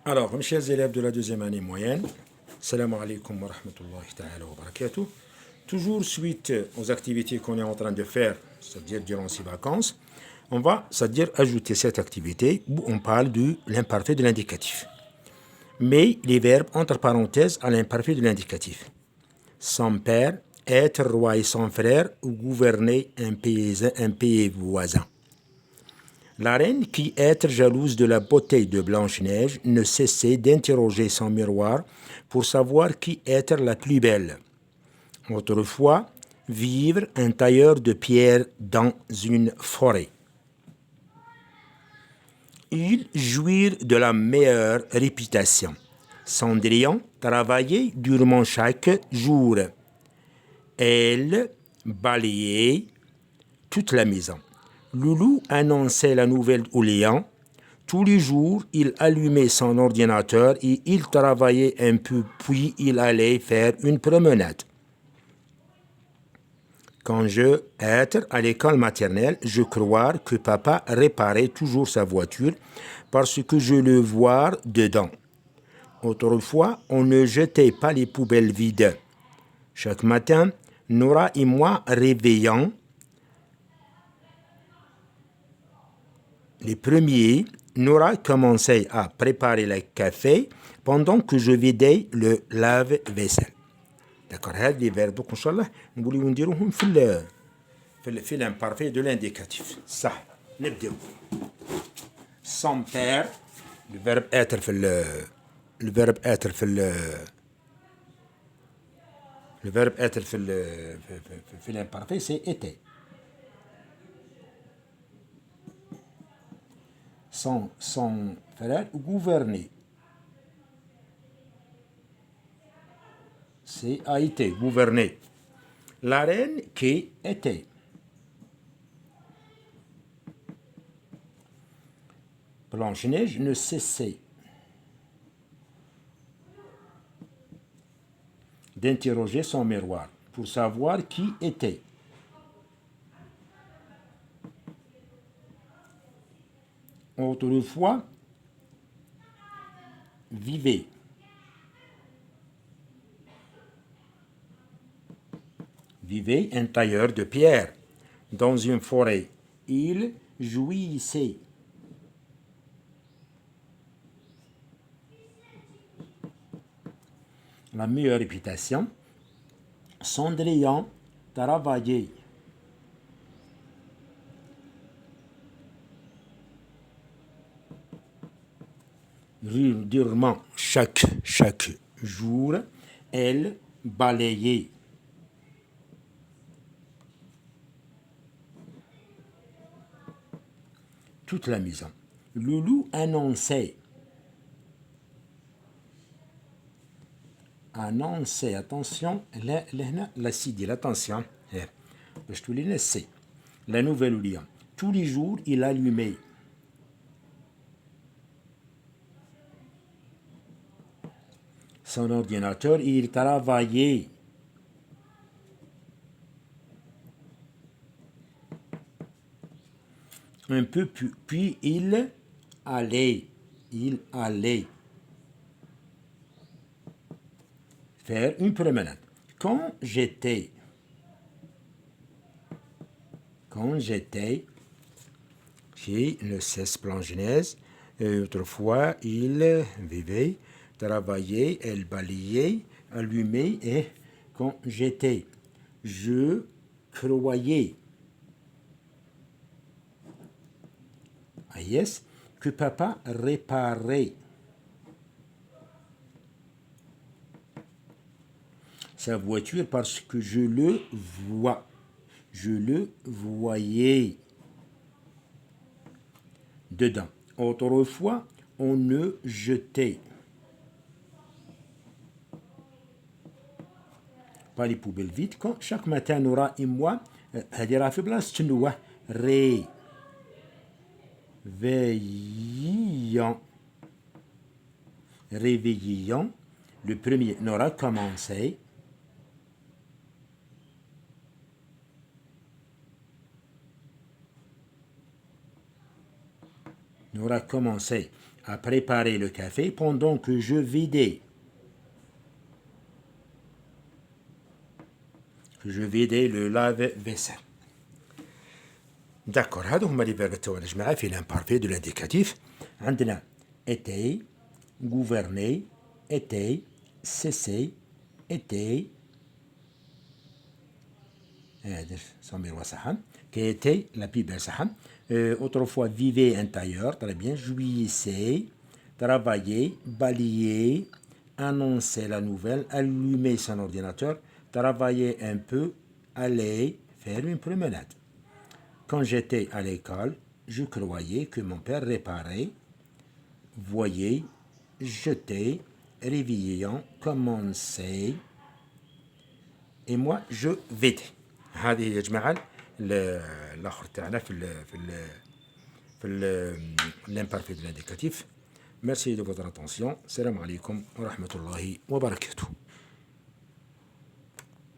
Alors, mes chers élèves de la deuxième année moyenne, salam alaikum wa rahmatullahi ta'ala wa barakatuh. Toujours suite aux activités qu'on est en train de faire, c'est-à-dire durant ces vacances, on va, c'est-à-dire ajouter cette activité où on parle de l'imparfait de l'indicatif. Mais les verbes entre parenthèses à l'imparfait de l'indicatif. Son père, être roi et son frère, ou gouverner un pays voisin. La reine, qui être jalouse de la beauté de Blanche-Neige, ne cessait d'interroger son miroir pour savoir qui être la plus belle. Autrefois, vivre un tailleur de pierre dans une forêt. Il jouir de la meilleure réputation. Cendrillon travaillait durement chaque jour. Elle balayait toute la maison. Loulou annonçait la nouvelle au lion. Tous les jours, il allumait son ordinateur et il travaillait un peu, puis il allait faire une promenade. Quand je être à l'école maternelle, je crois que papa réparait toujours sa voiture parce que je le vois dedans. Autrefois, on ne jetait pas les poubelles vides. Chaque matin, Nora et moi réveillons les premiers. Nora commençait à préparer le café pendant que je vidais le lave-vaisselle. D'accord, هذه verbes donc inchallah نقولوا نديروهم في l'imparfait de l'indicatif. صح نبداو. Son père, le verbe être le verbe être le verbe être في l'imparfait c'est était. Son frère gouverner. C'est a été gouverné. La reine qui était. Blanche-Neige ne cessait d'interroger son miroir pour savoir qui était. Autrefois, vivait. Vivait un tailleur de pierre dans une forêt. Il jouissait. La meilleure réputation. Cendrillon travaillait. Durement chaque jour, elle balayait. Toute la maison. Loulou annonçait. Attention, la cidi, attention, je te laisse. La nouvelle lien. Tous les jours, il allumait. Son ordinateur et il travaillait. Un peu, puis il allait. Faire une promenade. Quand j'étais chez le cesse Blanche-Neige, autrefois, il vivait, travaillait, elle balayait, allumait, et quand j'étais, je croyais, que papa réparait sa voiture parce que je le vois. Je le voyais dedans. Autrefois, on ne jetait pas les poubelles vides. Quand chaque matin, Nora et moi, réveillions. Le premier, Nora commençait. Nora commençait a préparé le café pendant que je vidais le lave-vaisselle. D'accord, هادو هما لي فيرب تاعنا يا جماعة في l'imparfait de l'indicatif. عندنا était, gouverner, était, cesser, était. Samir Wassahan, qui était la plus belle Sahan. Autrefois, vivait intérieur, très bien. Jouissait, travaillait, balayait, annonçait la nouvelle, allumait son ordinateur, travaillait un peu, allait faire une promenade. Quand j'étais à l'école, je croyais que mon père réparait, voyait, jetait, réveillant, commençait, et moi je vidais. هذه يا جماعة الآخر تاعنا في l'imparfait de l'indicatif. Merci de votre attention. Salam alaikum wa rahmatullahi wa barakatuh.